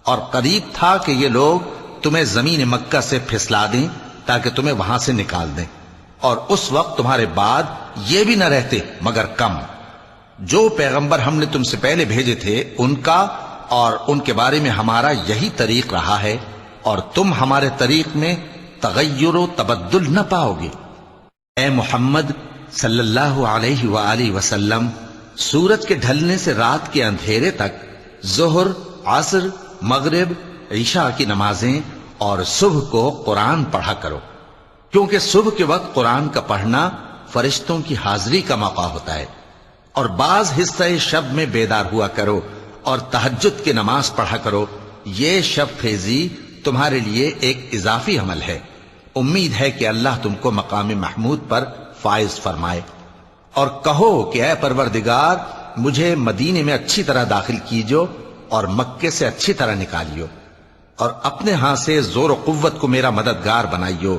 اور قریب تھا کہ یہ لوگ تمہیں زمین مکہ سے پھسلا دیں تاکہ تمہیں وہاں سے نکال دیں، اور اس وقت تمہارے بعد یہ بھی نہ رہتے مگر کم۔ جو پیغمبر ہم نے تم سے پہلے بھیجے تھے ان کا اور ان کے بارے میں ہمارا یہی طریق رہا ہے، اور تم ہمارے طریق میں تغیر و تبدل نہ پاؤ گے۔ اے محمد صلی اللہ علیہ وآلہ وسلم، سورج کے ڈھلنے سے رات کے اندھیرے تک ظہر، عصر، مغرب، عشاء کی نمازیں اور صبح کو قرآن پڑھا کرو، کیونکہ صبح کے وقت قرآن کا پڑھنا فرشتوں کی حاضری کا موقع ہوتا ہے، اور بعض حصہ شب میں بیدار ہوا کرو اور تہجد کی نماز پڑھا کرو۔ یہ شب خیزی تمہارے لیے ایک اضافی عمل ہے۔ امید ہے کہ اللہ تم کو مقام محمود پر فائز فرمائے۔ اور کہو کہ اے پروردگار، مجھے مدینے میں اچھی طرح داخل کیجو اور مکے سے اچھی طرح نکالیو، اور اپنے ہاں سے زور و قوت کو میرا مددگار بنائیو،